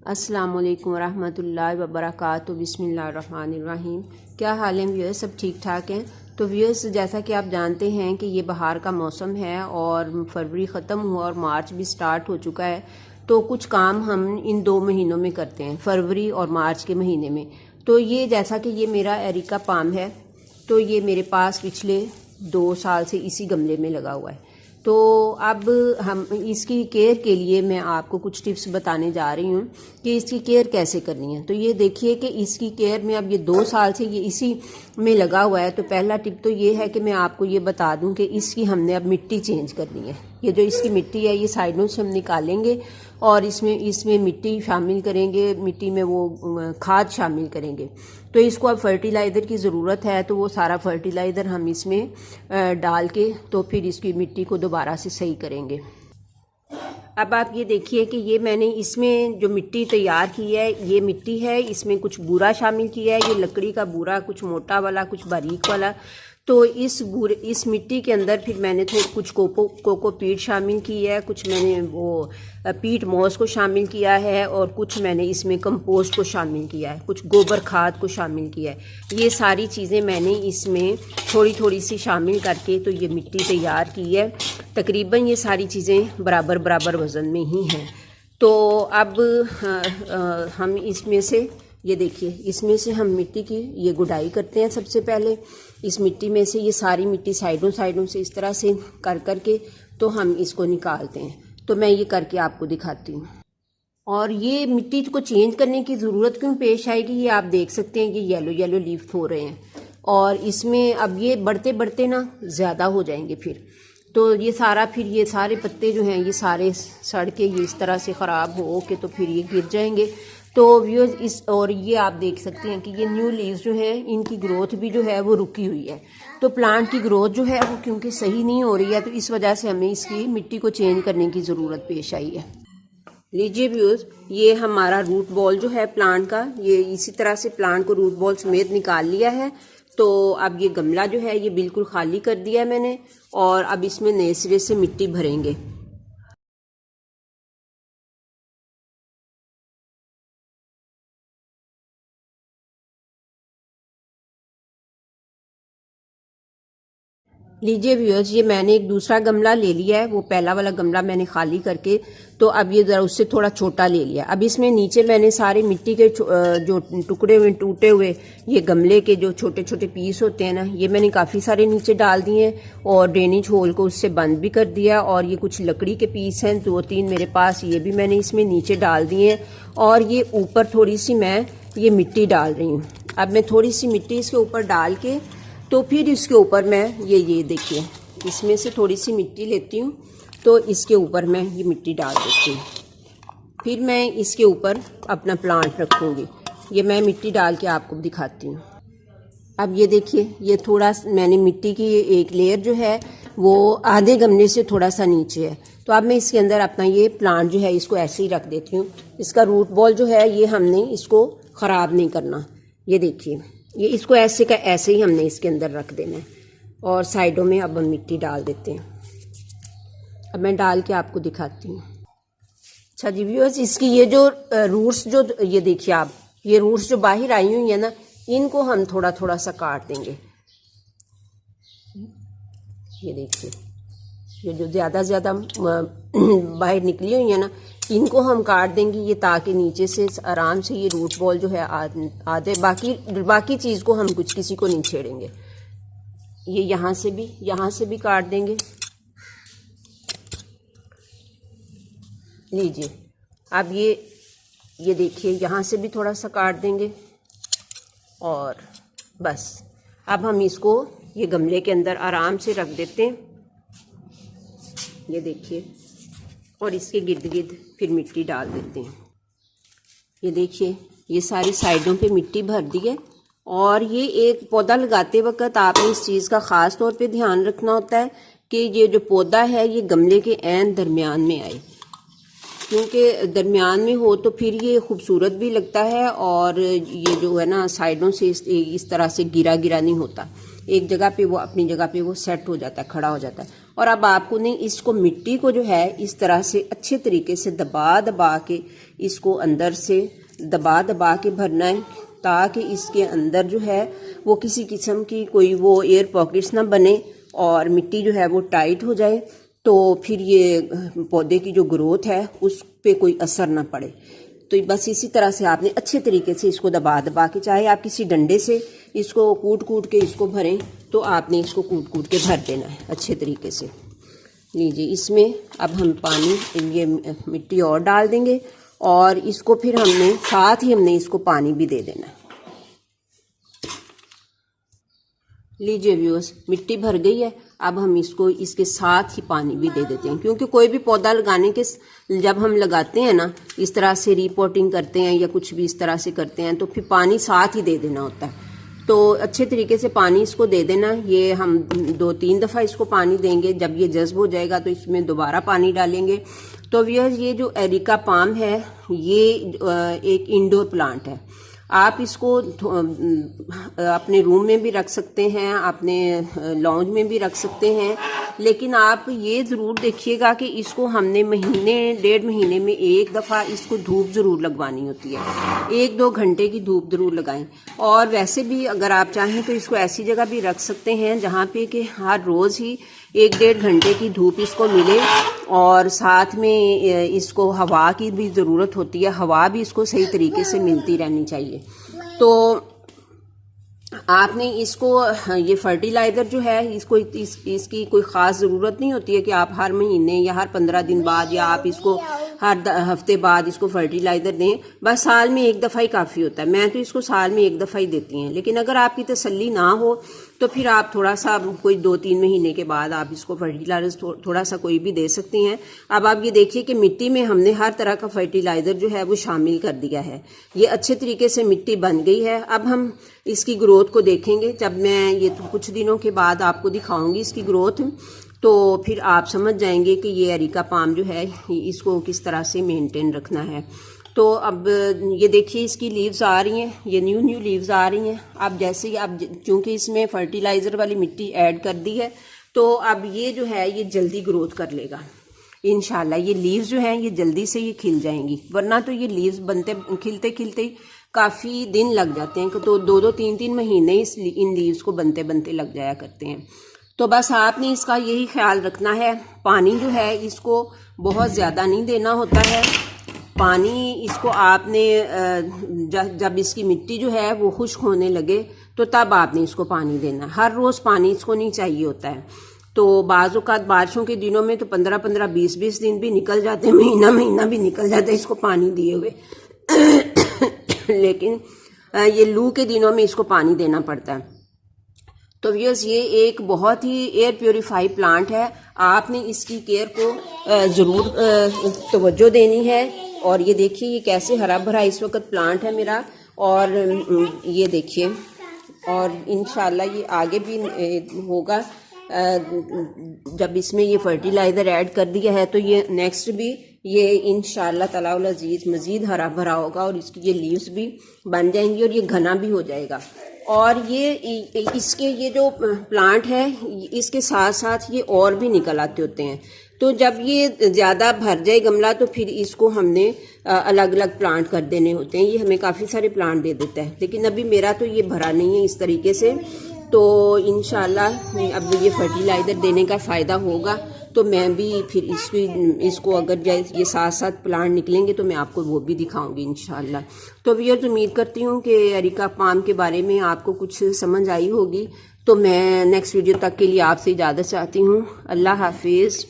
अस्सलामुअलैकुम वरहमतुल्लाहि वबरकातुहू। बिस्मिल्लाहिर्रहमानिर्रहीम। क्या हाल है व्यूअर्स, सब ठीक ठाक हैं। तो व्यूअर्स, जैसा कि आप जानते हैं कि ये बहार का मौसम है और फरवरी ख़त्म हुआ और मार्च भी स्टार्ट हो चुका है। तो कुछ काम हम इन 2 महीनों में करते हैं, फरवरी और मार्च के महीने में। तो ये जैसा कि ये मेरा एरिका पाम है, तो ये मेरे पास पिछले 2 साल से इसी गमले में लगा हुआ है। तो अब हम इसकी केयर के लिए मैं आपको कुछ टिप्स बताने जा रही हूँ कि इसकी केयर कैसे करनी है। तो ये देखिए कि इसकी केयर में अब ये 2 साल से ये इसी में लगा हुआ है। तो पहला टिप तो ये है कि मैं आपको ये बता दूं कि इसकी हमने अब मिट्टी चेंज करनी है। ये जो इसकी मिट्टी है ये साइडों से हम निकालेंगे और इसमें मिट्टी शामिल करेंगे, मिट्टी में वो खाद शामिल करेंगे। तो इसको अब फर्टिलाइज़र की ज़रूरत है, तो वो सारा फर्टिलाइज़र हम इसमें डाल के तो फिर इसकी मिट्टी को दोबारा से सही करेंगे। अब आप ये देखिए कि ये मैंने इसमें जो मिट्टी तैयार की है, ये मिट्टी है, इसमें कुछ बूरा शामिल किया है। ये लकड़ी का बूरा, कुछ मोटा वाला कुछ बारीक वाला। तो इस मिट्टी के अंदर फिर मैंने कुछ कोकोपीट शामिल की है, कुछ मैंने वो पीट मॉस को शामिल किया है और कुछ मैंने इसमें कंपोस्ट को शामिल किया है, कुछ गोबर खाद को शामिल किया है। ये सारी चीज़ें मैंने इसमें थोड़ी थोड़ी सी शामिल करके तो ये मिट्टी तैयार की है। तकरीबन ये सारी चीज़ें बराबर बराबर वज़न में ही हैं। तो अब हम इसमें से ये देखिए, इसमें से हम मिट्टी की ये गुडाई करते हैं। सबसे पहले इस मिट्टी में से ये सारी मिट्टी साइडों से इस तरह से करके तो हम इसको निकालते हैं। तो मैं ये करके आपको दिखाती हूँ। और ये मिट्टी को चेंज करने की ज़रूरत क्यों पेश आएगी, ये आप देख सकते हैं कि येलो येलो लीफ हो रहे हैं और इसमें अब ये बढ़ते बढ़ते ना ज़्यादा हो जाएंगे। फिर तो ये सारे पत्ते जो हैं ये सारे सड़ के ये इस तरह से ख़राब हो के तो फिर ये गिर जाएंगे। तो व्यूअर्स और ये आप देख सकते हैं कि ये न्यू लीव्स जो है इनकी ग्रोथ भी जो है वो रुकी हुई है। तो प्लांट की ग्रोथ जो है वो क्योंकि सही नहीं हो रही है, तो इस वजह से हमें इसकी मिट्टी को चेंज करने की ज़रूरत पेश आई है। लीजिए व्यूअर्स, ये हमारा रूट बॉल जो है प्लांट का, ये इसी तरह से प्लांट को रूट बॉल समेत निकाल लिया है। तो अब ये गमला जो है ये बिल्कुल खाली कर दिया है मैंने और अब इसमें नए सिरे से मिट्टी भरेंगे। लीजिए व्यूअर्स, ये मैंने एक दूसरा गमला ले लिया है। वो पहला वाला गमला मैंने खाली करके तो अब ये ज़रा उससे थोड़ा छोटा ले लिया। अब इसमें नीचे मैंने सारे मिट्टी के जो टुकड़े हुए टूटे हुए ये गमले के जो छोटे छोटे पीस होते हैं ना, ये मैंने काफ़ी सारे नीचे डाल दिए और ड्रेनेज होल को उससे बंद भी कर दिया। और ये कुछ लकड़ी के पीस हैं 2-3 मेरे पास, ये भी मैंने इसमें नीचे डाल दिए हैं। और ये ऊपर थोड़ी सी मैं ये मिट्टी डाल रही हूँ। अब मैं थोड़ी सी मिट्टी इसके ऊपर डाल के तो फिर इसके ऊपर मैं ये देखिए, इसमें से थोड़ी सी मिट्टी लेती हूँ तो इसके ऊपर मैं ये मिट्टी डाल देती हूँ। फिर मैं इसके ऊपर अपना प्लांट रखूँगी। ये मैं मिट्टी डाल के आपको दिखाती हूँ। अब ये देखिए, ये थोड़ा मैंने मिट्टी की एक लेयर जो है वो आधे गमले से थोड़ा सा नीचे है। तो अब मैं इसके अंदर अपना ये प्लांट जो है इसको ऐसे ही रख देती हूँ। इसका रूट बॉल जो है ये हमने इसको ख़राब नहीं करना। ये देखिए, ये इसको ऐसे का ऐसे ही हमने इसके अंदर रख देना है और साइडों में अब हम मिट्टी डाल देते हैं। अब मैं डाल के आपको दिखाती हूँ। अच्छा जी व्यूअर्स, इसकी ये जो रूट्स जो ये देखिए आप, ये रूट्स जो बाहर आई हुई है ना, इनको हम थोड़ा थोड़ा सा काट देंगे। ये देखिए, ये जो ज़्यादा बाहर निकली हुई है ना, इनको हम काट देंगे ये, ताकि नीचे से आराम से ये रूट बॉल जो है आधे बाकी चीज़ को हम किसी को नहीं छेड़ेंगे। ये यहाँ से भी काट देंगे। लीजिए, अब ये देखिए, यहाँ से भी थोड़ा सा काट देंगे और बस अब हम इसको ये गमले के अंदर आराम से रख देते हैं। ये देखिए, और इसके गिर्द गिर्द फिर मिट्टी डाल देते हैं। ये देखिए, ये सारी साइडों पे मिट्टी भर दी है। और ये एक पौधा लगाते वक्त आपने इस चीज़ का ख़ास तौर पे ध्यान रखना होता है कि ये जो पौधा है ये गमले के ऐन दरमियान में आए, क्योंकि दरमियान में हो तो फिर ये खूबसूरत भी लगता है और ये जो है ना साइडों से इस तरह से गिरा नहीं होता। एक जगह पे वो अपनी जगह पे वो सेट हो जाता है, खड़ा हो जाता है। और अब आपको नहीं, इसको मिट्टी को जो है इस तरह से अच्छे तरीके से दबा के इसको अंदर से दबा दबा के भरना है, ताकि इसके अंदर जो है वो किसी किस्म की कोई वो एयर पॉकेट्स ना बने और मिट्टी जो है वो टाइट हो जाए, तो फिर ये पौधे की जो ग्रोथ है उस पे कोई असर ना पड़े। तो बस इसी तरह से आपने अच्छे तरीके से इसको दबा दबा के, चाहे आप किसी डंडे से इसको कूट कूट के इसको भरें, तो आपने इसको कूट कूट के भर देना है अच्छे तरीके से। लीजिए, इसमें अब हम पानी, ये मिट्टी और डाल देंगे और इसको फिर साथ ही हमने इसको पानी भी दे देना है। लीजिए व्यूअर्स, मिट्टी भर गई है। अब हम इसको इसके साथ ही पानी भी दे देते हैं, क्योंकि कोई भी पौधा लगाने के जब हम लगाते हैं ना, इस तरह से रीपोर्टिंग करते हैं या कुछ भी इस तरह से करते हैं, तो फिर पानी साथ ही दे देना होता है। तो अच्छे तरीके से पानी इसको दे देना। ये हम 2-3 दफ़ा इसको पानी देंगे। जब ये जज्ब हो जाएगा तो इसमें दोबारा पानी डालेंगे। तो व्यूअर्स, ये जो एरिका पाम है ये एक इंडोर प्लांट है। आप इसको अपने रूम में भी रख सकते हैं, अपने लॉन्ज में भी रख सकते हैं, लेकिन आप ये ज़रूर देखिएगा कि इसको हमने महीने 1.5 महीने में एक दफ़ा इसको धूप ज़रूर लगवानी होती है। 1-2 घंटे की धूप ज़रूर लगाएं। और वैसे भी अगर आप चाहें तो इसको ऐसी जगह भी रख सकते हैं जहाँ पे कि हर रोज़ ही 1-1.5 घंटे की धूप इसको मिले, और साथ में इसको हवा की भी ज़रूरत होती है। हवा भी इसको सही तरीके से मिलती रहनी चाहिए। तो आपने इसको, ये फर्टिलाइज़र जो है इसको इसकी कोई ख़ास ज़रूरत नहीं होती है कि आप हर महीने या हर 15 दिन बाद या आप इसको हर हफ्ते बाद इसको फर्टिलाइज़र दें। बस साल में एक दफ़ा ही काफ़ी होता है। मैं तो इसको साल में एक दफ़ा ही देती हैं, लेकिन अगर आपकी तसल्ली ना हो तो फिर आप थोड़ा सा कोई 2-3 महीने के बाद आप इसको फर्टिलाइज़र थोड़ा सा कोई भी दे सकती हैं। अब आप ये देखिए कि मिट्टी में हमने हर तरह का फर्टिलाइज़र जो है वो शामिल कर दिया है। ये अच्छे तरीके से मिट्टी बन गई है। अब हम इसकी ग्रोथ को देखेंगे। जब मैं ये कुछ दिनों के बाद आपको दिखाऊंगी इसकी ग्रोथ, तो फिर आप समझ जाएंगे कि ये एरिका पाम जो है इसको किस तरह से मेंटेन रखना है। तो अब ये देखिए, इसकी लीव्स आ रही हैं, ये न्यू लीव्स आ रही हैं। अब जैसे ही अब चूँकि इसमें फर्टिलाइज़र वाली मिट्टी ऐड कर दी है, तो अब ये जो है ये जल्दी ग्रोथ कर लेगा इंशाल्लाह। ये लीव्स जो हैं ये जल्दी से ये खिल जाएंगी, वरना तो ये लीव्स खिलते खिलते काफ़ी दिन लग जाते हैं। तो 2-2, 3-3 महीने इन लीव्स को बनते लग जाया करते हैं। तो बस आपने इसका यही ख्याल रखना है। पानी जो है इसको बहुत ज़्यादा नहीं देना होता है। पानी इसको आपने जब इसकी मिट्टी जो है वो खुश्क होने लगे तो तब आपने इसको पानी देना। हर रोज़ पानी इसको नहीं चाहिए होता है। तो बाज़ औक़ात बारिशों के दिनों में तो 15-15, 20-20 दिन भी निकल जाते हैं, महीना भी निकल जाता है इसको पानी दिए हुए। लेकिन ये लू के दिनों में इसको पानी देना पड़ता है। तो व्यूअर्स, ये एक बहुत ही एयर प्योरीफाई प्लांट है। आपने इसकी केयर को ज़रूर तवज्जो देनी है। और ये देखिए ये कैसे हरा भरा इस वक्त प्लांट है मेरा। और ये देखिए, और इंशाल्लाह ये आगे भी होगा। जब इसमें ये फर्टिलाइज़र ऐड कर दिया है तो ये नेक्स्ट भी ये इंशाल्लाह ताला अज़ीज़ मज़ीद हरा भरा होगा, और इसकी ये लीव्स भी बन जाएंगी और ये घना भी हो जाएगा। और ये इसके ये जो प्लांट है इसके साथ साथ ये और भी निकल आते होते हैं। तो जब ये ज़्यादा भर जाए गमला तो फिर इसको हमने अलग अलग प्लांट कर देने होते हैं। ये हमें काफ़ी सारे प्लांट दे देता है, लेकिन अभी मेरा तो ये भरा नहीं है इस तरीके से। तो इंशाल्लाह अब ये फर्टिलाइज़र देने का फ़ायदा होगा तो मैं भी फिर इसको अगर ये साथ साथ प्लांट निकलेंगे तो मैं आपको वो भी दिखाऊंगी इंशाल्लाह। तो व्यूअर्स, उम्मीद करती हूँ कि एरिका पाम के बारे में आपको कुछ समझ आई होगी। तो मैं नेक्स्ट वीडियो तक के लिए आपसे इजाज़त चाहती हूँ। अल्लाह हाफिज़।